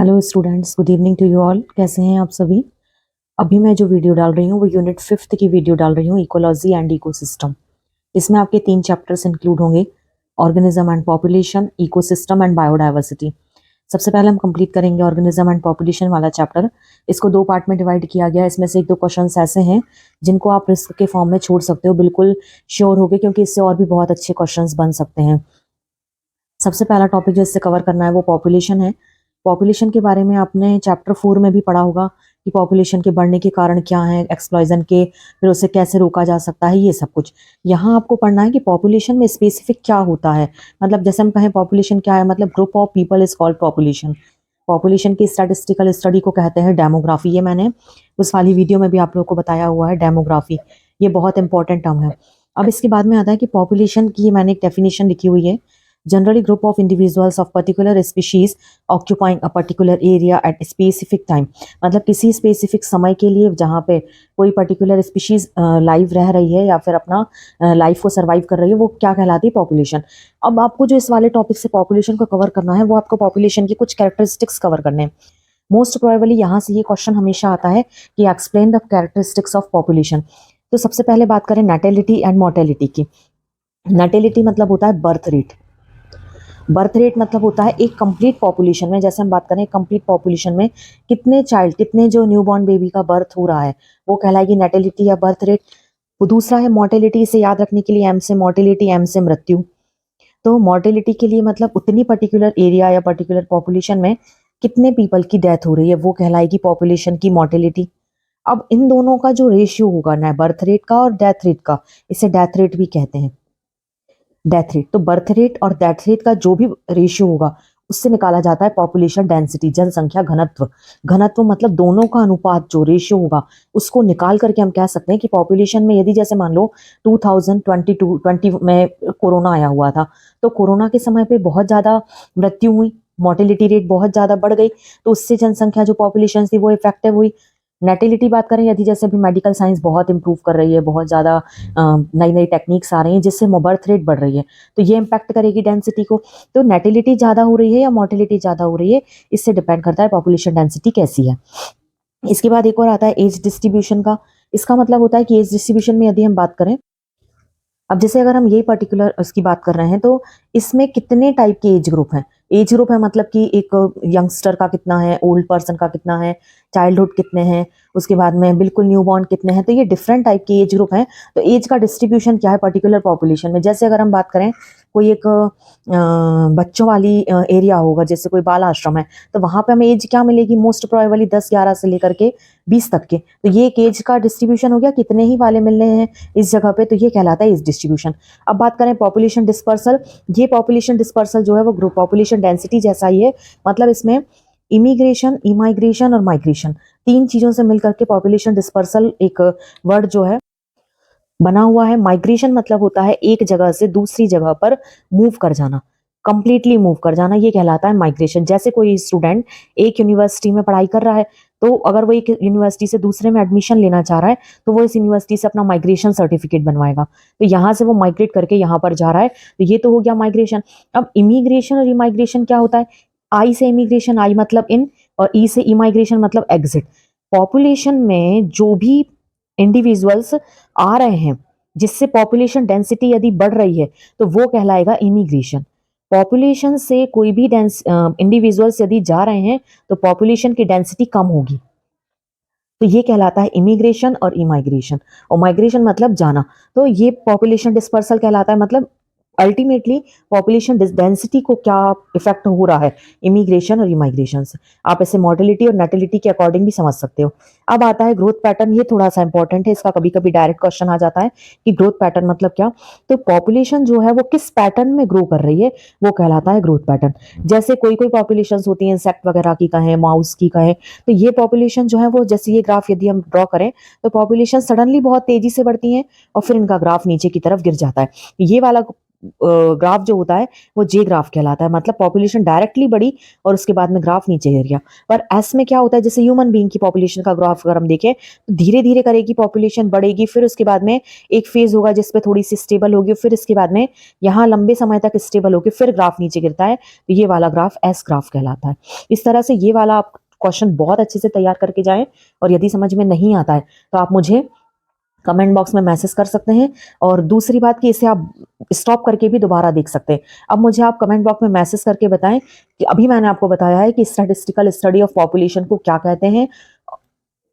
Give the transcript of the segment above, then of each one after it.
Hello students, good evening to you all. कैसे हैं आप सभी। अभी मैं जो वीडियो डाल रही हूँ वो यूनिट 5th की वीडियो डाल रही हूँ, इकोलॉजी एंड इकोसिस्टम। इसमें आपके 3 चैप्टर्स इंक्लूड होंगे, organism and population, ecosystem and biodiversity. सबसे पहले हम कंप्लीट करेंगे ऑर्गेनिज्म एंड पॉपुलेशन वाला चैप्टर। इसको 2 पार्ट में डिवाइड किया गया है। इसमें से 1-2 क्वेश्चंस ऐसे हैं जिनको आप रिस्क के फॉर्म में छोड़ सकते हो, बिल्कुल श्योर होगे, क्योंकि इससे और भी बहुत अच्छे क्वेश्चंस बन सकते हैं। सबसे पहला टॉपिक जो इससे कवर करना है वो पॉपुलेशन है। पॉपुलेशन के बारे में आपने चैप्टर 4 में भी पढ़ा होगा कि पॉपुलेशन के बढ़ने के कारण क्या है, एक्सप्लॉइजन के, फिर उसे कैसे रोका जा सकता है, ये सब कुछ यहाँ आपको पढ़ना है कि पॉपुलेशन में स्पेसिफिक क्या होता है। मतलब जैसे हम कहें पॉपुलेशन क्या है, मतलब group of people is called population. Population की स्टैटिस्टिकल स्टडी को कहते हैं डेमोग्राफी। ये मैंने उस वाली वीडियो में भी आप लोगों को बताया हुआ है, डेमोग्राफी। ये बहुत इंपॉर्टेंट टर्म है। अब इसके बाद में आता है कि पॉपुलेशन की मैंने एक डेफिनेशन लिखी हुई है, generally group of individuals of particular species occupying a particular area at a specific time। मतलब किसी स्पेसिफिक समय के लिए जहाँ पे कोई पर्टिकुलर स्पीशीज लाइव रह रही है या फिर अपना लाइफ को सर्वाइव कर रही है, वो क्या कहलाती है, पॉपुलेशन। अब आपको जो इस वाले टॉपिक से पॉपुलेशन को कवर करना है वो आपको पॉपुलेशन की कुछ कैरेक्टरिस्टिक्स कवर करने हैं। मोस्ट प्रोबेबली यहाँ से ये क्वेश्चन हमेशा आता है कि explain the characteristics of population. तो सबसे पहले बात करें नैटेलिटी एंड मोर्टेलिटी की। नैटेलिटी मतलब होता है बर्थ रेट। बर्थ रेट मतलब होता है एक कंप्लीट पॉपुलेशन में, जैसे हम बात करें कंप्लीट पॉपुलेशन में कितने चाइल्ड, कितने जो न्यूबॉर्न बेबी का बर्थ हो रहा है, वो कहलाएगी नैटेलिटी या बर्थ रेट। वो दूसरा है मोर्टेलिटी। इसे याद रखने के लिए एम से मोर्टेलिटी, एम से मृत्यु। तो मोर्टेलिटी के लिए मतलब उतनी पर्टिकुलर एरिया या पर्टिकुलर पॉपुलेशन में कितने पीपल की डेथ हो रही है, वो कहलाएगी पॉपुलेशन की मोर्टेलिटी। अब इन दोनों का जो रेशियो होगा ना, बर्थ रेट का और डेथ रेट का, इसे डेथ रेट भी कहते हैं। डेथ रेट, तो बर्थ रेट और डेथ रेट का जो भी रेशियो होगा उससे निकाला जाता है पॉपुलेशन डेंसिटी, जनसंख्या घनत्व। घनत्व मतलब दोनों का अनुपात, जो रेशियो होगा उसको निकाल करके हम कह सकते हैं कि पॉपुलेशन में, यदि जैसे मान लो 2020 में कोरोना आया हुआ था, तो कोरोना के समय पे बहुत ज़्यादा मृत्यु हुई, मोर्टेलिटी रेट बहुत ज़्यादा बढ़ गई, तो उससे जनसंख्या जो पॉपुलेशन थी वो इफेक्टिव हुई। नेटिलिटी बात करें, यदि जैसे अभी मेडिकल साइंस बहुत इंप्रूव कर रही है, बहुत ज़्यादा नई नई टेक्निक्स आ रही हैं जिससे बर्थ रेट बढ़ रही है, तो ये इम्पैक्ट करेगी डेंसिटी को। तो नेटिलिटी ज़्यादा हो रही है या मोर्टेलिटी ज़्यादा हो रही है, इससे डिपेंड करता है पॉपुलेशन डेंसिटी कैसी है। इसके बाद एक और आता है एज डिस्ट्रीब्यूशन का। इसका मतलब होता है कि एज डिस्ट्रीब्यूशन में यदि हम बात करें, अब जैसे अगर हम यही पर्टिकुलर उसकी बात कर रहे हैं, तो इसमें कितने टाइप के एज ग्रुप हैं। एज ग्रुप है मतलब कि एक यंगस्टर का कितना है, ओल्ड पर्सन का कितना है, चाइल्डहुड कितने हैं, उसके बाद में बिल्कुल न्यूबॉर्न कितने हैं, तो ये डिफरेंट टाइप के एज ग्रुप हैं। तो एज का डिस्ट्रीब्यूशन क्या है पर्टिकुलर पॉपुलेशन में। जैसे अगर हम बात करें कोई एक बच्चों वाली एरिया होगा, जैसे कोई बाल आश्रम है, तो वहां पे हमें एज क्या मिलेगी, मोस्ट प्रोबेबली 10-11 से लेकर के 20 तक के। तो ये एक एज का डिस्ट्रीब्यूशन हो गया, कितने ही वाले मिल रहे हैं इस जगह पे, तो ये कहलाता है एज डिस्ट्रीब्यूशन। अब बात करें पॉपुलेशन डिस्पर्सल। ये पॉपुलेशन डिस्पर्सल जो है वो ग्रुप पॉपुलेशन डेंसिटी जैसा ही है। मतलब इसमें इमिग्रेशन, इमाइग्रेशन और माइग्रेशन, 3 चीजों से मिलकर के पॉपुलेशन डिस्पर्सल एक वर्ड जो है बना हुआ है। माइग्रेशन मतलब होता है एक जगह से दूसरी जगह पर मूव कर जाना, कंप्लीटली मूव कर जाना, ये कहलाता है माइग्रेशन। जैसे कोई स्टूडेंट एक यूनिवर्सिटी में पढ़ाई कर रहा है, तो अगर वो एक यूनिवर्सिटी से दूसरे में एडमिशन लेना चाह रहा है, तो वो इस यूनिवर्सिटी से अपना माइग्रेशन सर्टिफिकेट बनवाएगा। तो यहाँ से वो माइग्रेट करके यहाँ पर जा रहा है, तो ये तो हो गया माइग्रेशन। अब इमिग्रेशन और इमाइग्रेशन क्या होता है। आई से इमिग्रेशन, आई मतलब इन, और ई से इमाइग्रेशन मतलब एग्जिट। पॉपुलेशन में जो भी इंडिविजुअल्स आ रहे हैं, जिससे पॉपुलेशन डेंसिटी यदि बढ़ रही है, तो वो कहलाएगा इमिग्रेशन। पॉपुलेशन से कोई भी इंडिविजुअल्स यदि जा रहे हैं, तो पॉपुलेशन की डेंसिटी कम होगी, तो ये कहलाता है इमिग्रेशन और इमाइग्रेशन। और माइग्रेशन मतलब जाना, तो ये पॉपुलेशन डिस्पर्सल कहलाता है। मतलब अल्टीमेटली पॉपुलेशन डेंसिटी को क्या इफेक्ट हो रहा है, इमिग्रेशन और इमाइग्रेशन से। आप इसे मोर्टेलिटी और नेटिलिटी के अकॉर्डिंग भी समझ सकते हो। अब आता है ग्रोथ पैटर्न। ये थोड़ा सा इंपॉर्टेंट है, इसका कभी कभी डायरेक्ट क्वेश्चन आ जाता है कि ग्रोथ पैटर्न मतलब क्या। तो पॉपुलेशन जो है वो किस पैटर्न में ग्रो कर रही है, वो कहलाता है ग्रोथ पैटर्न। जैसे कोई कोई पॉपुलेशन होती है इंसेक्ट वगैरह की कहें, माउस की कहें, तो ये पॉपुलेशन जो है वो, जैसे ये ग्राफ यदि हम ड्रॉ करें, तो पॉपुलेशन सडनली बहुत तेजी से बढ़ती है और फिर इनका ग्राफ नीचे की तरफ गिर जाता है। ये वाला ग्राफ जो होता है वो जे ग्राफ कहलाता है, मतलब पॉपुलेशन डायरेक्टली बढ़ी और उसके बाद में ग्राफ नीचे गिर गया। पर एस में क्या होता है, जैसे ह्यूमन बीइंग की पॉपुलेशन का ग्राफ अगर हम देखें तो धीरे धीरे करेगी, पॉपुलेशन बढ़ेगी, फिर उसके बाद में एक फेज होगा जिसपे थोड़ी सी स्टेबल होगी, फिर इसके बाद में यहाँ लंबे समय तक स्टेबल होगी, फिर ग्राफ नीचे गिरता है, तो ये वाला ग्राफ एस ग्राफ कहलाता है। इस तरह से ये वाला आप क्वेश्चन बहुत अच्छे से तैयार करके जाएं, और यदि समझ में नहीं आता है तो आप मुझे कमेंट बॉक्स में मैसेज कर सकते हैं। और दूसरी बात कि इसे आप स्टॉप करके भी दोबारा देख सकते हैं। अब मुझे आप कमेंट बॉक्स में मैसेज करके बताएं कि अभी मैंने आपको बताया है कि स्टैटिस्टिकल स्टडी ऑफ पॉपुलेशन को क्या कहते हैं,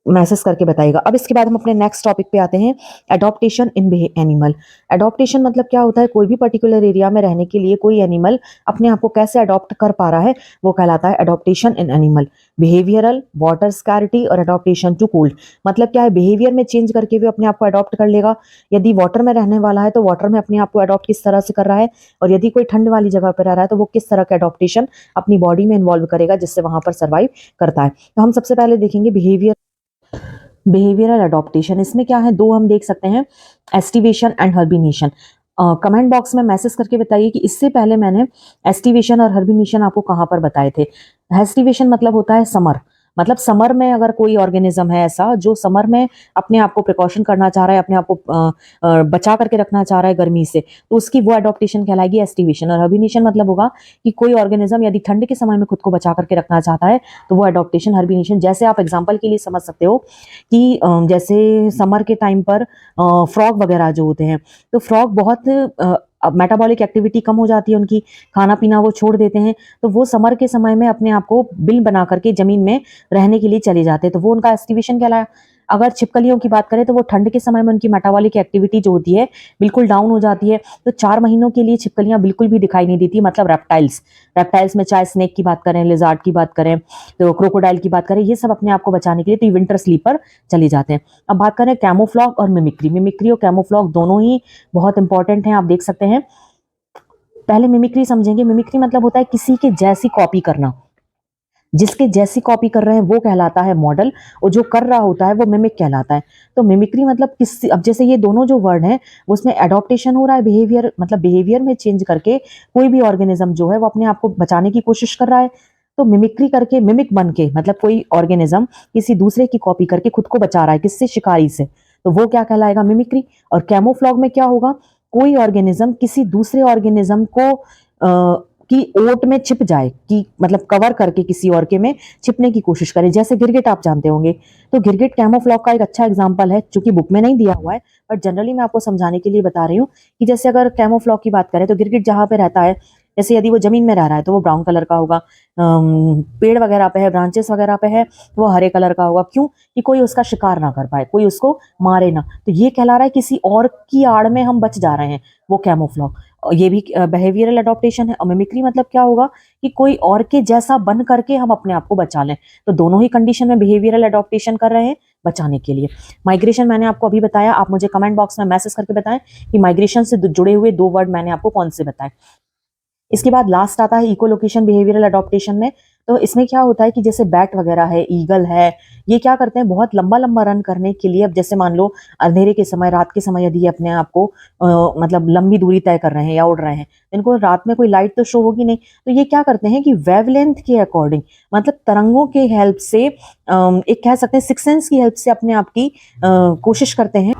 मैसेज करके बताइएगा। अब इसके बाद हम अपने नेक्स्ट टॉपिक पे आते हैं, एडॉप्टेशन इन एनिमल। एडॉप्टेशन मतलब क्या होता है, कोई भी पर्टिकुलर एरिया में रहने के लिए कोई एनिमल अपने आप को कैसे अडॉप्ट कर पा रहा है, वो कहलाता है adaptation in animal. Behavioural, water scarcity और एडॉप्टेशन टू कोल्ड, मतलब क्या है, बिहेवियर में चेंज करके भी अपने आप को अडॉप्ट कर लेगा। यदि वाटर में रहने वाला है तो वाटर में अपने आप को अडॉप्ट किस तरह से कर रहा है, और यदि कोई ठंड वाली जगह पर रह रहा है तो वो किस तरह का एडॉप्टेशन अपनी बॉडी में इन्वॉल्व करेगा जिससे वहां पर सर्वाइव करता है। तो हम सबसे पहले देखेंगे बिहेवियरल अडॉप्टेशन। इसमें क्या है, दो हम देख सकते हैं, एस्टिवेशन एंड हर्बिनेशन। कमेंट बॉक्स में मैसेज करके बताइए कि इससे पहले मैंने एस्टिवेशन और हर्बिनेशन आपको कहाँ पर बताए थे। एस्टिवेशन मतलब होता है समर, मतलब समर में अगर कोई ऑर्गेनिज्म है ऐसा जो समर में अपने आप को प्रिकॉशन करना चाह रहा है, अपने आप को बचा करके रखना चाह रहा है गर्मी से, तो उसकी वो अडॉप्टेशन कहलाएगी एस्टिवेशन। और हर्बिनेशन मतलब होगा कि कोई ऑर्गेनिज्म यदि ठंड के समय में खुद को बचा करके रखना चाहता है तो वो अडॉप्टेशन हर्बिनेशन। जैसे आप एग्जाम्पल के लिए समझ सकते हो कि जैसे समर के टाइम पर फ्रॉग वगैरह जो होते हैं, तो फ्रॉग बहुत मेटाबॉलिक एक्टिविटी कम हो जाती है उनकी, खाना पीना वो छोड़ देते हैं, तो वो समर के समय में अपने आप को बिल बना करके जमीन में रहने के लिए चले जाते हैं, तो वो उनका एस्टिवेशन कहलाया। अगर छिपकलियों की बात करें तो वो ठंड के समय में उनकी मेटाबॉलिक एक्टिविटी जो होती है बिल्कुल डाउन हो जाती है, तो 4 महीनों के लिए छिपकलियां बिल्कुल भी दिखाई नहीं देती, मतलब रेप्टाइल्स में चाहे स्नेक की बात करें, लिजार्ड की बात करें, तो क्रोकोडाइल की बात करें, ये सब अपने आप को बचाने के लिए तो विंटर स्लीप पर चले जाते हैं। अब बात करें कैमोफ्लॉग और मिमिक्री। मिमिक्री और कैमोफ्लॉग दोनों ही बहुत इंपॉर्टेंट हैं, आप देख सकते हैं। पहले मिमिक्री समझेंगे। मिमिक्री मतलब होता है किसी के जैसी कॉपी करना, जिसके जैसी कॉपी कर रहे हैं वो कहलाता है मॉडल, और जो कर रहा होता है वो मिमिक कहलाता है। तो मिमिक्री मतलब किसी, अब जैसे ये दोनों जो वर्ड हैं उसमें एडॉप्टेशन हो रहा है, बिहेवियर मतलब बिहेवियर में चेंज करके कोई भी ऑर्गेनिज्म जो है वो अपने आप को बचाने की कोशिश कर रहा है, तो मिमिक्री करके, मिमिक बन के, मतलब कोई ऑर्गेनिज्म किसी दूसरे की कॉपी करके खुद को बचा रहा है, किससे, शिकारी से, तो वो क्या कहलाएगा, मिमिक्री। और कैमोफ्लॉग में क्या होगा, कोई ऑर्गेनिज्म किसी दूसरे ऑर्गेनिज्म को की ओट में छिप जाए, कि मतलब कवर करके किसी और के में छिपने की कोशिश करे। जैसे गिरगिट आप जानते होंगे, तो गिरगिट कैमोफ्लॉग का एक अच्छा एग्जांपल है, जो कि बुक में नहीं दिया हुआ है, बट जनरली मैं आपको समझाने के लिए बता रही हूँ कि जैसे अगर कैमोफ्लॉग की बात करें तो गिरगिट जहाँ पे रहता है, जैसे यदि वो जमीन में रह रहा है तो वो ब्राउन कलर का होगा, पेड़ वगैरह पे है, ब्रांचेस वगैरह पे है तो वो हरे कलर का होगा। क्यों? कि कोई उसका शिकार ना कर पाए, कोई उसको मारे ना, तो ये कहला रहा है किसी और की आड़ में हम बच जा रहे हैं, वो कैमोफ्लॉग। ये भी बिहेवियरल अडॉप्टेशन है। और मिमिक्री मतलब क्या होगा कि कोई और के जैसा बन करके हम अपने आप को बचा लें, तो दोनों ही कंडीशन में बिहेवियरल अडॉप्टेशन कर रहे हैं बचाने के लिए। माइग्रेशन मैंने आपको अभी बताया, आप मुझे कमेंट बॉक्स में मैसेज करके बताएं कि माइग्रेशन से जुड़े हुए 2 वर्ड मैंने आपको कौन से बताए। इसके बाद लास्ट आता है इकोलोकेशन बिहेवियरल अडॉप्टेशन में। तो इसमें क्या होता है कि जैसे बैट वगैरह है, ईगल है, ये क्या करते हैं, बहुत लंबा लंबा रन करने के लिए, अब जैसे मान लो अंधेरे के समय, रात के समय यदि अपने आप को मतलब लंबी दूरी तय कर रहे हैं या उड़ रहे हैं, इनको रात में कोई लाइट तो शो होगी नहीं, तो ये क्या करते हैं कि वेवलेंथ के अकॉर्डिंग, मतलब तरंगों के हेल्प से, एक कह सकते हैं सिक्स सेंस की हेल्प से अपने आप की कोशिश करते हैं,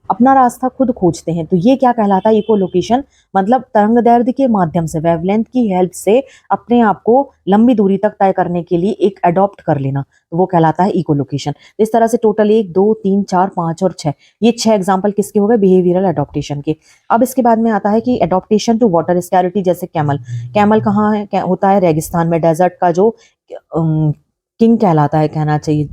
अपना रास्ता खुद खोजते हैं। तो ये क्या कहलाता है, इकोलोकेशन, मतलब तरंग दैर्ध्य के माध्यम से, वेवलेंथ की हेल्प से अपने आप को लंबी दूरी तक तय करने के लिए एक अडॉप्ट कर लेना, तो वो कहलाता है इकोलोकेशन। इस तरह से टोटल 1 2 3 4 5 और 6, ये 6 एग्जाम्पल किसके हो गए, बिहेवियरल अडॉप्टेशन के। अब इसके बाद में आता है कि अडॉप्टेशन टू वाटर स्कैरिटी। जैसे कैमल, कैमल कहाँ है, होता है रेगिस्तान में, डेजर्ट का जो किंग कहलाता है, कहना चाहिए,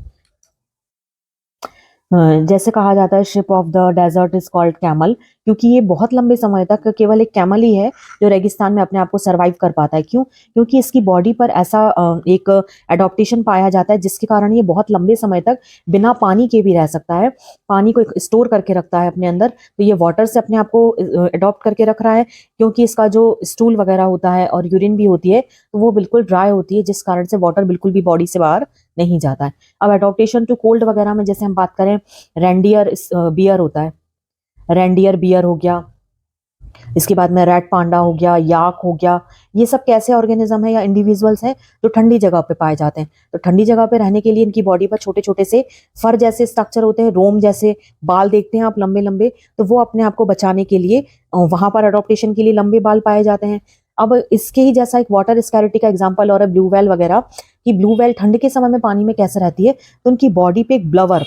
जैसे कहा जाता है ship of the desert is called camel, क्योंकि ये बहुत लंबे समय तक केवल एक कैमल ही है जो रेगिस्तान में अपने आप को सरवाइव कर पाता है। क्यों? क्योंकि इसकी बॉडी पर ऐसा एक एडॉप्टेशन पाया जाता है जिसके कारण ये बहुत लंबे समय तक बिना पानी के भी रह सकता है, पानी को स्टोर करके रखता है अपने अंदर, तो ये वाटर से अपने आप को अडॉप्ट करके रख रहा है, क्योंकि इसका जो स्टूल वगैरह होता है और यूरिन भी होती है तो वो बिल्कुल ड्राई होती है, जिस कारण से वाटर बिल्कुल भी बॉडी से बाहर नहीं जाता है। अब एडॉप्टेशन टू कोल्ड वगैरह में जैसे हम बात करें, रेंडियर बियर होता है, रेंडियर बियर हो गया, इसके बाद में रेड पांडा हो गया, याक हो गया, ये सब कैसे ऑर्गेनिज्म है या इंडिविजुअल्स हैं जो ठंडी जगह पे पाए जाते हैं। तो ठंडी जगह पे रहने के लिए इनकी बॉडी पर छोटे छोटे से फर जैसे स्ट्रक्चर होते हैं, रोम जैसे बाल देखते हैं आप लंबे लंबे, तो वो अपने आप को बचाने के लिए वहां पर अडोप्टेशन के लिए लंबे बाल पाए जाते हैं। अब इसके ही जैसा एक वाटर स्कैरिटी का एग्जाम्पल और है ब्लू व्हेल वगैरह, कि ब्लू व्हेल ठंड के समय में पानी में कैसे रहती है, तो उनकी बॉडी पे एक ब्लवर,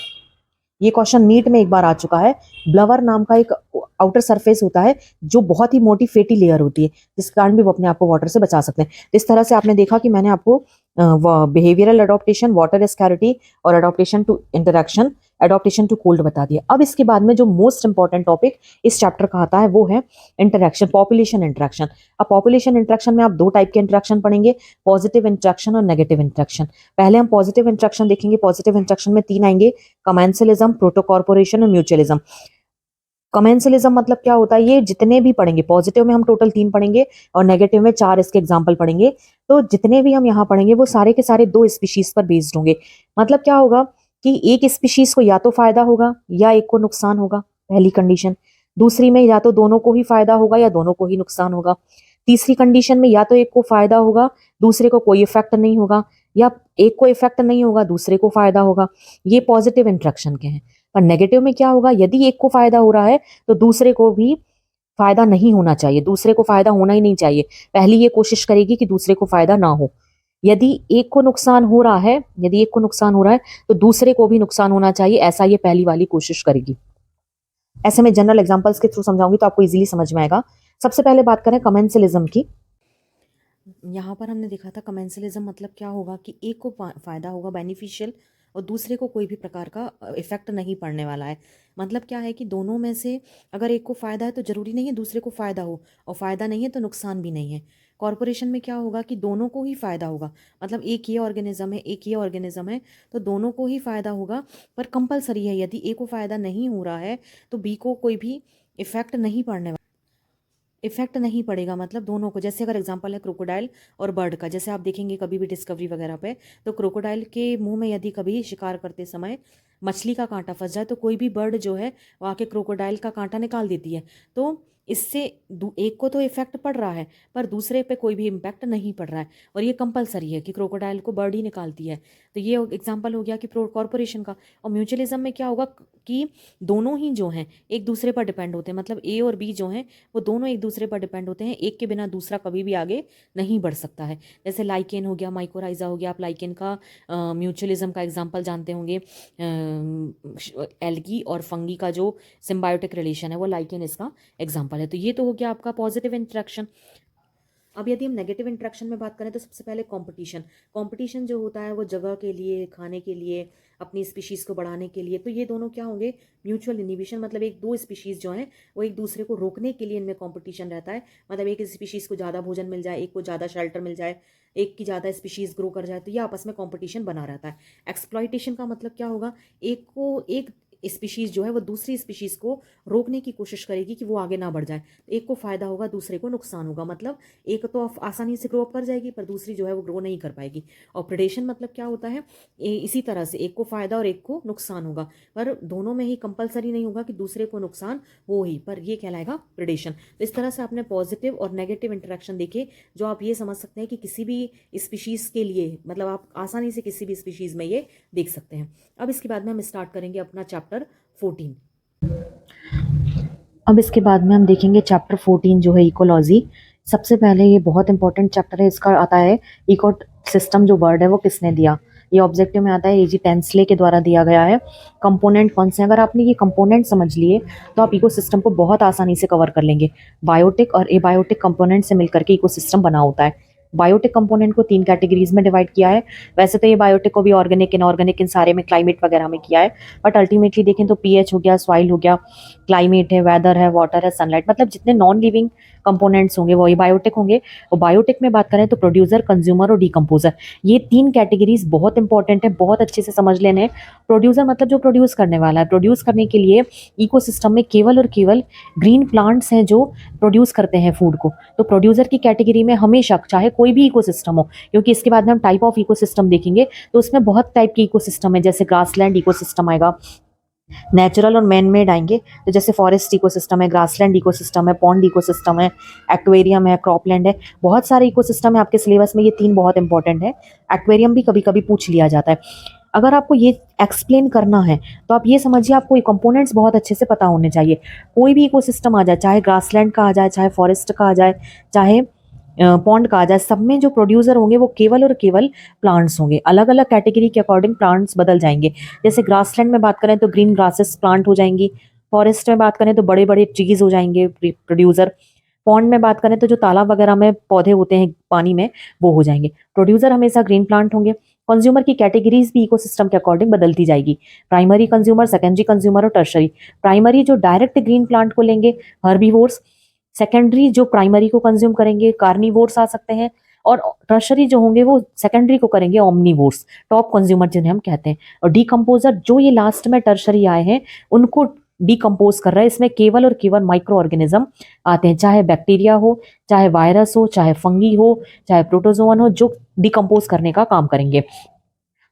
ये क्वेश्चन नीट में एक बार आ चुका है, ब्लवर नाम का एक आउटर सरफेस होता है जो बहुत ही मोटी फेटी लेयर होती है, जिस कारण भी वो अपने आप को वाटर से बचा सकते हैं। इस तरह से आपने देखा कि मैंने आपको बिहेवियरल अडॉप्टेशन, वाटर स्कैरिटी और adaptation to interaction, adaptation to cold बता दिया। अब इसके बाद में जो मोस्ट इंपॉर्टेंट टॉपिक इस चैप्टर का आता है वो है इंटरेक्शन, पॉपुलेशन इंटरेक्शन। अब पॉपुलेशन इंटरेक्शन में आप दो टाइप के इंटरेक्शन पढ़ेंगे, पॉजिटिव इंटरेक्शन और नेगेटिव इंटरेक्शन। पहले हम पॉजिटिव इंटरेक्शन देखेंगे। पॉजिटिव इंटरेक्शन में तीन आएंगे, कमेंसलिज्म, प्रोटोकॉर्पोरेशन और म्यूचुअलिज्म। कमेंसलिज्म मतलब क्या होता है, ये जितने भी पढ़ेंगे, पॉजिटिव में हम टोटल 3 पढ़ेंगे और नेगेटिव में 4 इसके एग्जाम्पल पढ़ेंगे। तो जितने भी हम यहाँ पढ़ेंगे वो सारे के सारे 2 स्पीशीज पर बेस्ड होंगे। मतलब क्या होगा कि एक स्पीशीज को या तो फायदा होगा या एक को नुकसान होगा, पहली कंडीशन। दूसरी में या तो दोनों को ही फायदा होगा या दोनों को ही नुकसान होगा। तीसरी कंडीशन में या तो एक को फायदा होगा, दूसरे को कोई इफेक्ट नहीं होगा, या एक को इफेक्ट नहीं होगा, दूसरे को फायदा होगा। ये पॉजिटिव इंटरेक्शन के हैं। पर नेगेटिव में क्या होगा, यदि एक को फायदा हो रहा है तो दूसरे को भी फायदा नहीं होना चाहिए, दूसरे को फायदा होना ही नहीं चाहिए। पहली ये कोशिश करेगी कि दूसरे को फायदा ना हो। यदि एक को नुकसान हो रहा है, यदि एक को नुकसान हो रहा है तो दूसरे को भी नुकसान होना चाहिए, ऐसा ये पहली वाली कोशिश करेगी। ऐसे में जनरल एग्जांपल्स के थ्रू समझाऊंगी तो आपको इजीली समझ में आएगा। सबसे पहले बात करें कमेंसलिज्म की। यहाँ पर हमने देखा था कमेंसलिज्म मतलब क्या होगा कि एक को फायदा होगा, बेनिफिशियल, और दूसरे को कोई भी प्रकार का इफेक्ट नहीं पड़ने वाला है। मतलब क्या है कि दोनों में से अगर एक को फायदा है तो जरूरी नहीं है दूसरे को फायदा हो, और फायदा नहीं है तो नुकसान भी नहीं है। कॉरपोरेशन में क्या होगा कि दोनों को ही फायदा होगा। मतलब एक ये ऑर्गेनिज्म है, एक ये ऑर्गेनिज्म है, तो दोनों को ही फायदा होगा। पर कंपलसरी है, यदि ए को फायदा नहीं हो रहा है तो बी को कोई भी इफेक्ट नहीं पड़ने, इफेक्ट नहीं पड़ेगा। मतलब दोनों को, जैसे अगर एग्जांपल है क्रोकोडाइल और बर्ड का, जैसे आप देखेंगे कभी भी डिस्कवरी वगैरह पे, तो क्रोकोडाइल के मुंह में यदि कभी शिकार करते समय मछली का कांटा फंस जाए तो कोई भी बर्ड जो है वो आके क्रोकोडाइल का कांटा निकाल देती है। तो इससे एक को तो इफेक्ट पड़ रहा है पर दूसरे पे कोई भी इम्पैक्ट नहीं पड़ रहा है, और ये कंपलसरी है कि क्रोकोडाइल को बर्ड ही निकालती है। तो ये एग्जाम्पल हो गया कि कॉर्पोरेशन का। और म्यूचुअलिज्म में क्या होगा कि दोनों ही जो हैं एक दूसरे पर डिपेंड होते हैं। मतलब ए और बी जो हैं वो दोनों एक दूसरे पर डिपेंड होते हैं, एक के बिना दूसरा कभी भी आगे नहीं बढ़ सकता है। जैसे लाइकेन हो गया, माइकोराइजा हो गया, आप लाइकेन का म्यूचुअलिज्म का एग्जांपल जानते होंगे। एल्गी और फंगी का जो सिम्बायोटिक रिलेशन है वो लाइकेन इसका एग्जांपल है। तो ये तो हो गया आपका पॉजिटिव इंटरेक्शन। अब यदि हम नेगेटिव इंटरेक्शन में बात करें तो सबसे पहले कंपटीशन। कंपटीशन जो होता है वो जगह के लिए, खाने के लिए, अपनी स्पीशीज़ को बढ़ाने के लिए। तो ये दोनों क्या होंगे, म्यूचुअल इनिबिशन। मतलब एक दो स्पीशीज़ जो हैं वो एक दूसरे को रोकने के लिए इनमें कंपटीशन रहता है। मतलब एक स्पीशीज़ को ज़्यादा भोजन मिल जाए, एक को ज़्यादा शेल्टर मिल जाए, एक की ज़्यादा स्पीशीज़ ग्रो कर जाए, तो ये आपस में कंपटीशन बना रहता है। एक्सप्लॉइटेशन का मतलब क्या होगा, एक को एक स्पीशीज़ जो है वो दूसरी स्पीशीज़ को रोकने की कोशिश करेगी कि वो आगे ना बढ़ जाए। एक को फायदा होगा, दूसरे को नुकसान होगा। मतलब एक तो आसानी से ग्रो अप कर जाएगी पर दूसरी जो है वो ग्रो नहीं कर पाएगी। और प्रेडेशन मतलब क्या होता है, इसी तरह से एक को फायदा और एक को नुकसान होगा, पर दोनों में ही कंपलसरी नहीं होगा कि दूसरे को नुकसान हो ही, पर ये कहलाएगा प्रेडेशन। तो इस तरह से आपने पॉजिटिव और नेगेटिव इंटरेक्शन देखे, जो आप ये समझ सकते हैं कि किसी भी स्पीशीज़ के लिए, मतलब आप आसानी से किसी भी स्पीशीज़ में ये देख सकते हैं। अब इसके बाद में हम स्टार्ट करेंगे अपना चैप्टर 14। अब इसके बाद में हम देखेंगे चैप्टर 14 जो है इकोलॉजी। सबसे पहले ये बहुत इंपॉर्टेंट चैप्टर है, इसका आता है इको सिस्टम। जो वर्ड है वो किसने दिया, ये ऑब्जेक्टिव में आता है, एजी टेंसले के द्वारा दिया गया है। कंपोनेंट कौन से, अगर आपने ये कंपोनेंट समझ लिए तो आप इकोसिस्टम को बहुत आसानी से कवर कर लेंगे। बायोटिक और एबायोटिक कंपोनेंट से मिलकर के इकोसिस्टम बना होता है। बायोटिक कंपोनेंट को 3 कैटेगरीज में डिवाइड किया है। वैसे तो ये बायोटिक को भी ऑर्गेनिक, इनऑर्गेनिक, इन सारे में, क्लाइमेट वगैरह में किया है, बट अल्टीमेटली देखें तो पीएच हो गया, सॉइल हो गया, क्लाइमेट है, वेदर है, वाटर है, सनलाइट, मतलब जितने नॉन लिविंग कंपोनेंट्स होंगे वो बायोटिक होंगे। और बायोटिक में बात करें तो प्रोड्यूसर, कंज्यूमर और डिकम्पोजर, ये 3 कैटेगरीज बहुत इंपॉर्टेंट है, बहुत अच्छे से समझ लेने। प्रोड्यूसर मतलब जो प्रोड्यूस करने वाला है। प्रोड्यूस करने के लिए इकोसिस्टम में केवल और केवल ग्रीन प्लांट्स हैं जो प्रोड्यूस करते हैं फूड को। तो प्रोड्यूसर की कैटेगरी में हमेशा, चाहे कोई भी इकोसिस्टम हो, क्योंकि इसके बाद में हम टाइप ऑफ इकोसिस्टम देखेंगे तो उसमें बहुत टाइप के इकोसिस्टम है, जैसे ग्रासलैंड इकोसिस्टम आएगा, नेचुरल और मैन मेड आएंगे तो जैसे फॉरेस्ट इकोसिस्टम है, ग्रासलैंड इकोसिस्टम है, पॉन्ड इकोसिस्टम है, एक्वेरियम है, क्रॉपलैंड है, बहुत सारे इकोसिस्टम है आपके सिलेबस में। ये 3 बहुत इंपॉर्टेंट है। एक्वेरियम भी कभी कभी पूछ लिया जाता है। अगर आपको ये एक्सप्लेन करना है तो आप ये समझिए आपको ये कंपोनेंट्स बहुत अच्छे से पता होने चाहिए। कोई भी इकोसिस्टम आ जाए, चाहे ग्रासलैंड का आ जाए, चाहे फॉरेस्ट का आ जाए, चाहे पॉन्ड का आ जाए, सब में जो प्रोड्यूसर होंगे वो केवल और केवल प्लांट्स होंगे। अलग अलग कैटेगरी के अकॉर्डिंग प्लांट्स बदल जाएंगे। जैसे ग्रासलैंड में बात करें तो ग्रीन ग्रासेस प्लांट हो जाएंगी। फॉरेस्ट में बात करें तो बड़े बड़े ट्रीज हो जाएंगे प्रोड्यूसर। पॉन्ड में बात करें तो जो तालाब वगैरह में पौधे होते हैं पानी में, वो हो जाएंगे। प्रोड्यूसर हमेशा ग्रीन प्लांट होंगे। कंज्यूमर की कैटेगरीज भी इकोसिस्टम के अकॉर्डिंग बदलती जाएगी। प्राइमरी कंज्यूमर, सेकेंडरी कंज्यूमर और टर्शरी। प्राइमरी जो डायरेक्ट ग्रीन प्लांट को लेंगे, हर्बीवोर्स। सेकेंडरी जो प्राइमरी को कंज्यूम करेंगे, कार्निवोर्स आ सकते हैं। और टर्शरी जो होंगे वो सेकेंडरी को करेंगे, ओमनीवोर्स, टॉप कंज्यूमर जिन्हें हम कहते हैं। और डीकम्पोजर जो ये लास्ट में टर्शरी आए हैं उनको डीकम्पोज कर रहा है। इसमें केवल और केवल माइक्रो ऑर्गेनिज्म आते हैं, चाहे बैक्टीरिया हो, चाहे वायरस हो, चाहे फंगी हो, चाहे प्रोटोजोअन हो, जो डीकम्पोज करने का काम करेंगे।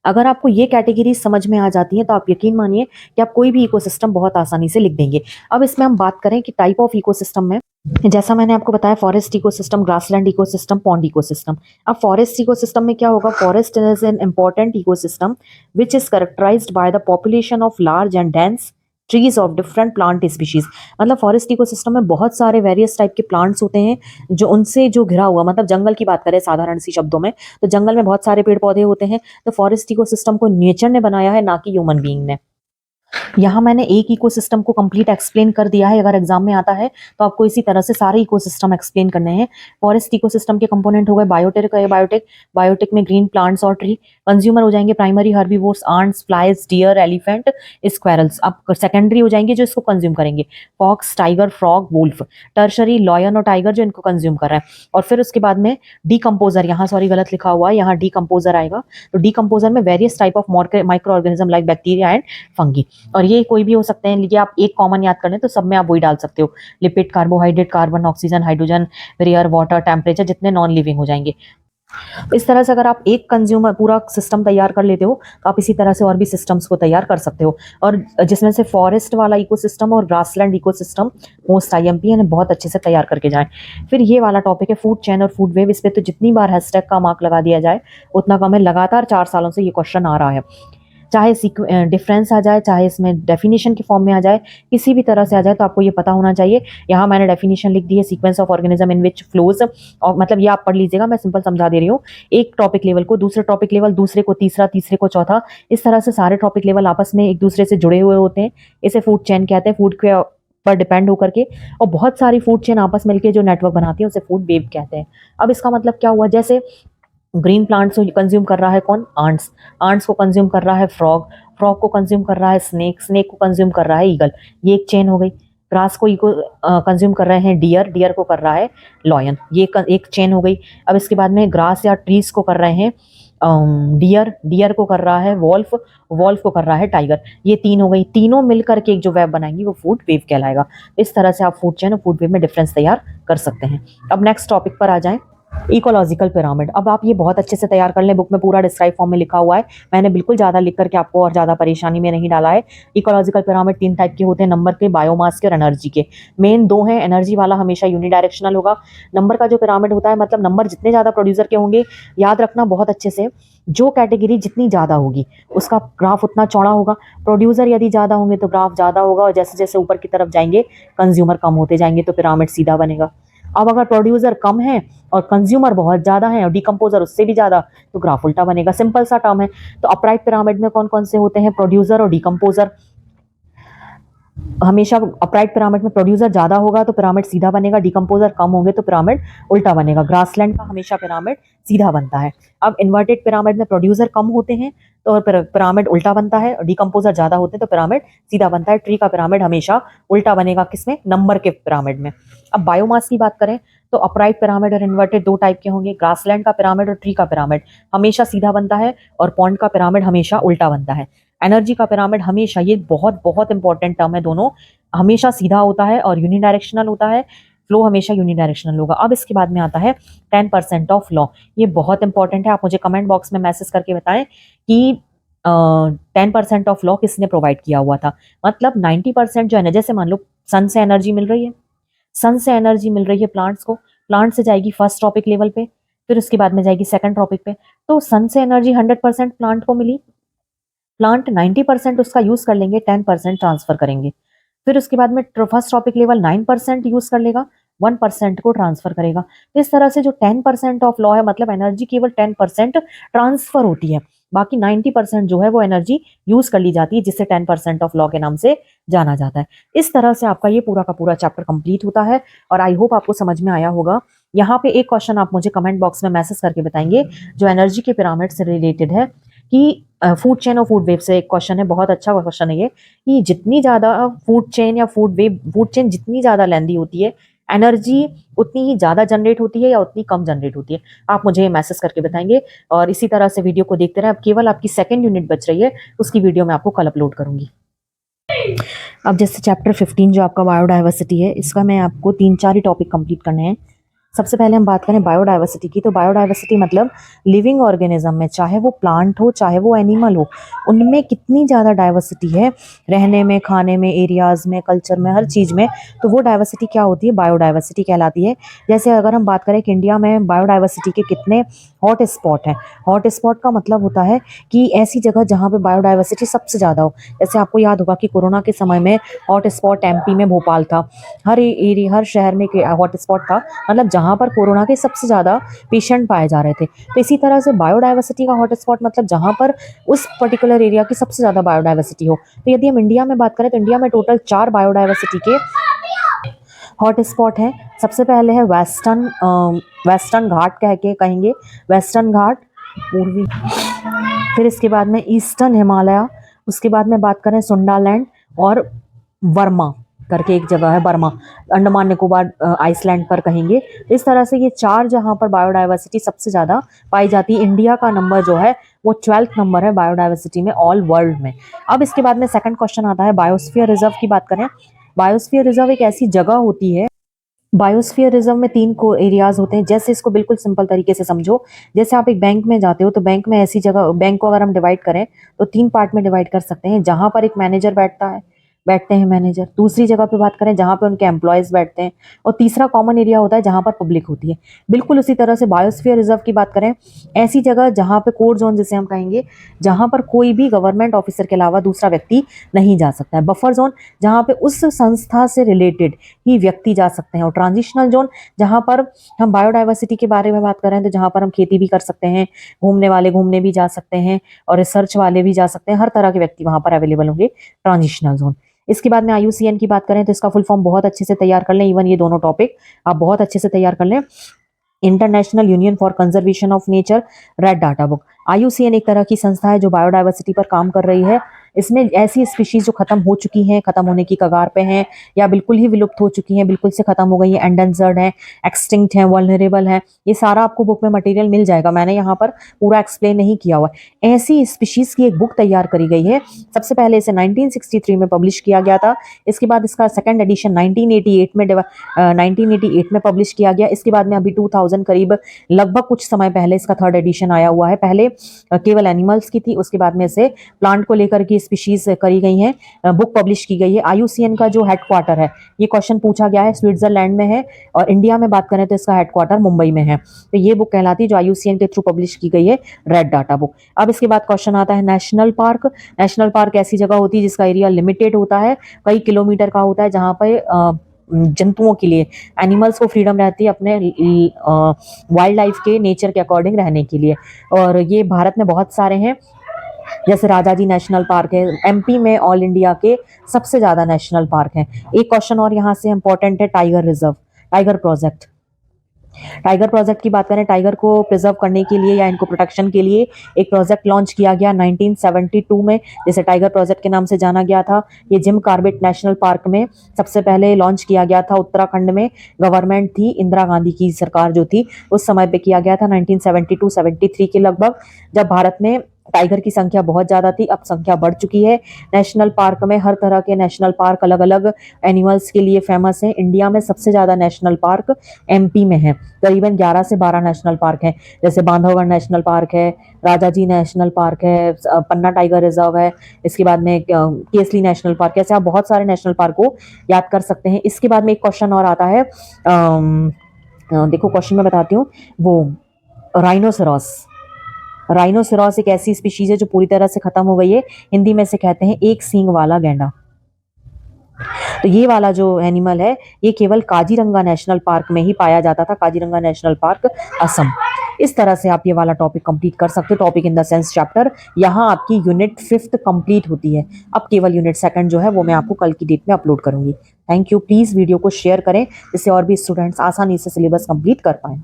अगर आपको ये कैटेगरी समझ में आ जाती है तो आप यकीन मानिए कि आप कोई भी इकोसिस्टम बहुत आसानी से लिख देंगे। अब इसमें हम बात करें कि टाइप ऑफ इकोसिस्टम में, जैसा मैंने आपको बताया forest ecosystem, grassland ecosystem, pond ecosystem. अब फॉरेस्ट इकोसिस्टम में क्या होगा? Forest is an important ecosystem which is characterised by the population of large and dense trees of different plant species. मतलब फॉरेस्ट इकोसिस्टम में बहुत सारे वेरियस टाइप के plants होते हैं जो उनसे जो घिरा हुआ, मतलब जंगल की बात करें साधारण सी शब्दों में तो जंगल में बहुत सारे पेड़ पौधे होते हैं। तो फॉरेस्ट इकोसिस्टम को नेचर ने बनाया है, ना कि ह्यूमन बीइंग ने। यहाँ मैंने एक इकोसिस्टम को कंप्लीट एक्सप्लेन कर दिया है। अगर एग्जाम में आता है तो आपको इसी तरह से सारे इकोसिस्टम एक्सप्लेन करने हैं। फॉरेस्ट इकोसिस्टम के कंपोनेंट हो गए बायोटिक है, बायोटिक। बायोटिक में ग्रीन प्लांट्स और ट्री। कंज्यूमर हो जाएंगे primary herbivores, ants, flies, deer, elephant, squirrels. अब सेकेंडरी हो जाएंगे जो इसको कंज्यूम करेंगे, fox, tiger, frog, wolf. Tertiary lion और टाइगर जो इनको कंज्यूम कर रहा है। और फिर उसके बाद में डीकम्पोजर, यहाँ सॉरी गलत लिखा हुआ है, यहाँ डीकम्पोजर आएगा। तो डीकम्पोजर में various type of micro organism like bacteria and fungi. और ये कोई भी हो सकते हैं, लेकिन आप एक कॉमन याद कर लें तो सब में आप वही डाल सकते हो। Lipid, carbohydrate, carbon, oxygen, hydrogen, air, water, temperature, जितने नॉन लिविंग हो जाएंगे। इस तरह से अगर आप एक कंज्यूमर पूरा सिस्टम तैयार कर लेते हो तो आप इसी तरह से और भी सिस्टम्स को तैयार कर सकते हो। और जिसमें से फॉरेस्ट वाला इकोसिस्टम और ग्रासलैंड इकोसिस्टम मोस्ट आईएमपी है, बहुत अच्छे से तैयार करके जाएं। फिर ये वाला टॉपिक है फूड चेन और फूड वेव। इस पे तो जितनी बार हैशटैग का मार्क लगा दिया जाए उतना कम है। लगातार 4 सालों से ये क्वेश्चन आ रहा है, चाहे डिफरेंस आ जाए, चाहे इसमें डेफिनेशन के फॉर्म में आ जाए, किसी भी तरह से आ जाए तो आपको ये पता होना चाहिए। यहाँ मैंने डेफिनेशन लिख दी है, sequence of organism in which flows. और मतलब ये आप पढ़ लीजिएगा, मैं सिंपल समझा दे रही हूँ। एक टॉपिक लेवल को दूसरे टॉपिक लेवल, दूसरे को तीसरा, तीसरे को चौथा, इस तरह से सारे टॉपिक लेवल आपस में एक दूसरे से जुड़े हुए होते हैं। इसे फूड चेन कहते हैं, फूड के पर डिपेंड होकर के। और बहुत सारी फूड चेन आपस मिलकर जो नेटवर्क बनाती है उसे फूड वेव कहते हैं। अब इसका मतलब क्या हुआ? जैसे ग्रीन प्लांट्स को कंज्यूम कर रहा है कौन? आंट्स। आंट्स को कंज्यूम कर रहा है फ्रॉग। फ्रॉग को कंज्यूम कर रहा है स्नेक। स्नेक को कंज्यूम कर रहा है ईगल। ये एक चेन हो गई। ग्रास को इको कंज्यूम कर रहे हैं डियर। डियर को कर रहा है लॉयन। ये एक चेन हो गई। अब इसके बाद में ग्रास या ट्रीज को कर रहे हैं डियर। डियर को कर रहा है वॉल्फ। वॉल्फ को कर रहा है टाइगर। ये 3 हो गई। तीनों मिलकर के एक जो वेब बनाएंगी वो फूड वेव कहलाएगा। इस तरह से आप फूड चेन और फूड वेव में डिफरेंस तैयार कर सकते हैं। अब नेक्स्ट टॉपिक पर आ जाएं, इकोलॉजिकल पिरामिड। अब आप ये बहुत अच्छे से तैयार कर लें, बुक में पूरा डिस्क्राइब फॉर्म में लिखा हुआ है। मैंने बिल्कुल ज़्यादा लिख करके आपको और ज़्यादा परेशानी में नहीं डाला है। इकोलॉजिकल पिरामिड 3 टाइप के होते हैं, नंबर के, बायोमास के और एनर्जी के। मेन 2 हैं। एनर्जी वाला हमेशा यूनिडायरेक्शनल होगा। नंबर का जो पिरामिड होता है, मतलब नंबर जितने ज़्यादा प्रोड्यूसर के होंगे, याद रखना बहुत अच्छे से, जो कैटेगरी जितनी ज़्यादा होगी उसका ग्राफ उतना चौड़ा होगा। प्रोड्यूसर यदि ज़्यादा होंगे तो ग्राफ ज़्यादा होगा, और जैसे जैसे ऊपर की तरफ जाएंगे कंज्यूमर कम होते जाएंगे तो पिरामिड सीधा बनेगा। अब अगर प्रोड्यूसर कम है और कंज्यूमर बहुत ज्यादा है और डिकम्पोजर उससे भी ज्यादा, तो ग्राफ उल्टा बनेगा। सिंपल सा टर्म है। तो अपराइट पिरामिड में कौन कौन से होते हैं? प्रोड्यूसर और डिकम्पोजर। हमेशा अपराइट पिरामिड में प्रोड्यूसर ज्यादा होगा तो पिरामिड सीधा बनेगा, डिकम्पोजर कम होंगे तो पिरामिड उल्टा बनेगा। ग्रासलैंड का हमेशा पिरामिड सीधा बनता है। अब इन्वर्टेड पिरामिड में प्रोड्यूसर कम होते हैं तो पिरामिड उल्टा बनता है, डिकम्पोजर ज्यादा होते हैं तो पिरामिड सीधा बनता है। ट्री का पिरामिड हमेशा उल्टा बनेगा, किसमें? नंबर के पिरामिड में। अब बायोमास की बात करें तो अपराइट पिरामिड और इन्वर्टेड 2 टाइप के होंगे। ग्रासलैंड का पिरामिड और ट्री का पिरामिड हमेशा सीधा बनता है, और पॉन्ड का पिरामिड हमेशा उल्टा बनता है। एनर्जी का पिरामिड हमेशा, ये बहुत बहुत इंपॉर्टेंट टर्म है, दोनों हमेशा सीधा होता है और यूनिडायरेक्शनल होता है। फ्लो हमेशा यूनिडायरेक्शनल होगा। अब इसके बाद में आता है 10% ऑफ लॉ। ये बहुत इंपॉर्टेंट है। आप मुझे कमेंट बॉक्स में मैसेज करके बताएं कि 10% ऑफ लॉ किसने प्रोवाइड किया हुआ था, मतलब 90% जो है ना, जैसे मान लो सन से एनर्जी मिल रही है, सन से एनर्जी मिल रही है प्लांट्स को, प्लांट से जाएगी फर्स्ट टॉपिक लेवल पे, फिर उसके बाद में जाएगी सेकंड टॉपिक पे। तो सन से एनर्जी 100% प्लांट को मिली, प्लांट 90% उसका यूज कर लेंगे, 10% ट्रांसफर करेंगे। फिर उसके बाद में फर्स्ट टॉपिक लेवल 9% यूज कर लेगा, 1% को ट्रांसफर करेगा। तो इस तरह से जो 10% ऑफ लॉ है, मतलब एनर्जी केवल 10% ट्रांसफर होती है, बाकी 90% जो है वो एनर्जी यूज कर ली जाती है, जिसे 10% ऑफ लॉ के नाम से जाना जाता है। इस तरह से आपका ये पूरा का पूरा चैप्टर कंप्लीट होता है और आई होप आपको समझ में आया होगा। यहाँ पे एक क्वेश्चन आप मुझे कमेंट बॉक्स में मैसेज करके बताएंगे जो एनर्जी के पिरामिड से रिलेटेड है, कि फूड चेन और फूड वेव से एक क्वेश्चन है, बहुत अच्छा क्वेश्चन है ये, कि जितनी ज्यादा फूड चेन या फूड वेव, फूड चेन जितनी ज्यादा लेंदी होती है, एनर्जी उतनी ही ज्यादा जनरेट होती है या उतनी कम जनरेट होती है, आप मुझे मैसेज करके बताएंगे। और इसी तरह से वीडियो को देखते रहें। अब केवल आपकी सेकंड यूनिट बच रही है, उसकी वीडियो मैं आपको कल अपलोड करूंगी। अब जैसे चैप्टर 15 जो आपका बायोडाइवर्सिटी है, इसका मैं आपको 3-4 ही टॉपिक कंप्लीट करने हैं। सबसे पहले हम बात करें बायोडाइवर्सिटी की, तो बायोडाइवर्सिटी मतलब लिविंग ऑर्गेनिज्म में, चाहे वो प्लांट हो चाहे वो एनिमल हो, उनमें कितनी ज़्यादा डाइवर्सिटी है, रहने में, खाने में, एरियाज में, कल्चर में, हर चीज़ में, तो वो डाइवर्सिटी क्या होती है, बायोडाइवर्सिटी कहलाती है। जैसे अगर हम बात करें कि इंडिया में बायोडाइवर्सिटी के कितने हॉट स्पॉट हैं, हॉट स्पॉट का मतलब होता है कि ऐसी जगह जहाँ पे बायोडाइवर्सिटी सबसे ज़्यादा हो। जैसे आपको याद होगा कि कोरोना के समय में हॉट स्पॉट एमपी में भोपाल था, हर एरिया, हर शहर में हॉट स्पॉट था, मतलब जहाँ पर कोरोना के सबसे ज़्यादा पेशेंट पाए जा रहे थे। तो इसी तरह से बायोडाइवर्सिटी का हॉट स्पॉट मतलब जहाँ पर उस पर्टिकुलर एरिया की सबसे ज़्यादा बायोडाइवर्सिटी हो। तो यदि हम इंडिया में बात करें तो इंडिया में टोटल 4 बायोडाइवर्सिटी के हॉट स्पॉट हैं। सबसे पहले है वेस्टर्न घाट कह के कहेंगे, वेस्टर्न घाट पूर्वी, फिर इसके बाद में ईस्टर्न हिमालय, उसके बाद में बात करें सुंडालैंड और वर्मा करके एक जगह है, बर्मा, अंडमान निकोबार आइसलैंड पर कहेंगे। इस तरह से ये 4 जहाँ पर बायोडाइवर्सिटी सबसे ज़्यादा पाई जाती है। इंडिया का नंबर जो है वो 12th नंबर है बायोडाइवर्सिटी में ऑल वर्ल्ड में। अब इसके बाद में सेकंड क्वेश्चन आता है बायोस्फीयर रिजर्व की बात करें। बायोस्फीयर रिजर्व एक ऐसी जगह होती है, बायोस्फीयर रिजर्व में 3 को एरियाज होते हैं। जैसे इसको बिल्कुल सिंपल तरीके से समझो, जैसे आप एक बैंक में जाते हो तो बैंक में ऐसी जगह, बैंक को अगर हम डिवाइड करें तो 3 पार्ट में डिवाइड कर सकते हैं, जहां पर एक मैनेजर बैठते हैं मैनेजर, दूसरी जगह पे बात करें जहां पे उनके एम्प्लॉयज बैठते हैं, और तीसरा कॉमन एरिया होता है जहां पर पब्लिक होती है। बिल्कुल उसी तरह से बायोस्फीयर रिजर्व की बात करें, ऐसी जगह जहां पे कोर जोन जिसे हम कहेंगे, जहां पर कोई भी गवर्नमेंट ऑफिसर के अलावा दूसरा व्यक्ति नहीं जा सकता है। बफर जोन जहां पे उस संस्था से रिलेटेड ही व्यक्ति जा सकते हैं, और ट्रांजिशनल जोन जहां पर हम बायोडाइवर्सिटी के बारे में बात करें तो जहां पर हम खेती भी कर सकते हैं, घूमने वाले घूमने भी जा सकते हैं, और रिसर्च वाले भी जा सकते हैं, हर तरह के व्यक्ति वहां पर अवेलेबल होंगे, ट्रांजिशनल जोन। इसके बाद में IUCN की बात करें तो इसका फुल फॉर्म बहुत अच्छे से तैयार कर लें, इवन ये दोनों टॉपिक आप बहुत अच्छे से तैयार कर लें। International union for conservation of nature red data book. IUCN एक तरह की संस्था है जो बायोडाइवर्सिटी पर काम कर रही है। इसमें ऐसी स्पीशीज जो खत्म हो चुकी हैं, खत्म होने की कगार पे हैं, या बिल्कुल ही विलुप्त हो चुकी हैं, बिल्कुल से खत्म हो गई हैं, एंडेंजर्ड हैं, एक्सटिंक्ट हैं, वल्नरेबल हैं, ये सारा आपको बुक में मटेरियल मिल जाएगा। मैंने यहाँ पर पूरा एक्सप्लेन नहीं किया हुआ। ऐसी स्पीशीज की एक बुक तैयार करी गई है। सबसे पहले इसे 1963 में पब्लिश किया गया था। इसके बाद इसका सेकेंड एडिशन 1988 में पब्लिश किया गया। इसके बाद में अभी 2000 करीब, लगभग कुछ समय पहले इसका थर्ड एडिशन आया हुआ है। पहले केवल एनिमल्स की थी, उसके बाद में से प्लांट को लेकर की स्पीशीज करी गई हैं, बुक पब्लिश की गई है। IUCN का जो हेडक्वार्टर है, ये क्वेश्चन पूछा गया है, स्विट्जरलैंड में है, और इंडिया में बात करें तो इसका हेडक्वार्टर मुंबई में है। तो ये बुक कहलाती है जो IUCN के थ्रू पब्लिश की गई है, रेड डाटा बुक। अब इसके बाद क्वेश्चन आता है नेशनल पार्क। नेशनल पार्क ऐसी जगह होती है जिसका एरिया लिमिटेड होता है, कई किलोमीटर का होता है, जहां पर जंतुओं के लिए, एनिमल्स को फ्रीडम रहती है अपने वाइल्ड लाइफ के नेचर के अकॉर्डिंग रहने के लिए। और ये भारत में बहुत सारे हैं, जैसे राजाजी नेशनल पार्क है। MP में ऑल इंडिया के सबसे ज्यादा नेशनल पार्क हैं। एक क्वेश्चन और यहाँ से इंपॉर्टेंट है, tiger reserve, tiger project. Tiger project की बात करें, टाइगर को प्रिजर्व करने के लिए या इनको प्रोटेक्शन के लिए एक प्रोजेक्ट लॉन्च किया गया 1972 में, जिसे टाइगर प्रोजेक्ट के नाम से जाना गया था। ये जिम कॉर्बेट नेशनल पार्क में सबसे पहले लॉन्च किया गया था। उत्तराखंड में गवर्नमेंट थी, इंदिरा गांधी की सरकार जो थी उस समय पे किया गया था, 1972-73 के लगभग, जब भारत में टाइगर की संख्या बहुत ज्यादा थी, अब संख्या बढ़ चुकी है। नेशनल पार्क में हर तरह के नेशनल पार्क अलग अलग एनिमल्स के लिए फेमस हैं। इंडिया में सबसे ज्यादा नेशनल पार्क एमपी में है, करीबन 11 से 12 नेशनल पार्क हैं। जैसे बांधवगढ़ नेशनल पार्क है, राजाजी नेशनल पार्क है, पन्ना टाइगर रिजर्व है, इसके बाद में केसली नेशनल पार्क है। ऐसे आप बहुत सारे नेशनल पार्क को याद कर सकते हैं। इसके बाद में एक क्वेश्चन और आता है, देखो क्वेश्चन मैं बताती हूँ, वो राइनोसेरॉस। राइनोसेरॉस एक ऐसी स्पीशीज है जो पूरी तरह से खत्म हो गई है। हिंदी में से कहते हैं एक सींग वाला गैंडा। तो ये वाला जो एनिमल है ये केवल काजीरंगा नेशनल पार्क में ही पाया जाता था, काजीरंगा नेशनल पार्क असम। इस तरह से आप ये वाला टॉपिक कंप्लीट कर सकते हो, topic in the sense chapter. यहाँ आपकी यूनिट 5th कंप्लीट होती है। अब केवल यूनिट 2nd जो है वो मैं आपको कल की डेट में अपलोड करूंगी। Thank you. प्लीज वीडियो को शेयर करें जिससे और भी स्टूडेंट्स आसानी से सिलेबस कंप्लीट कर पाए।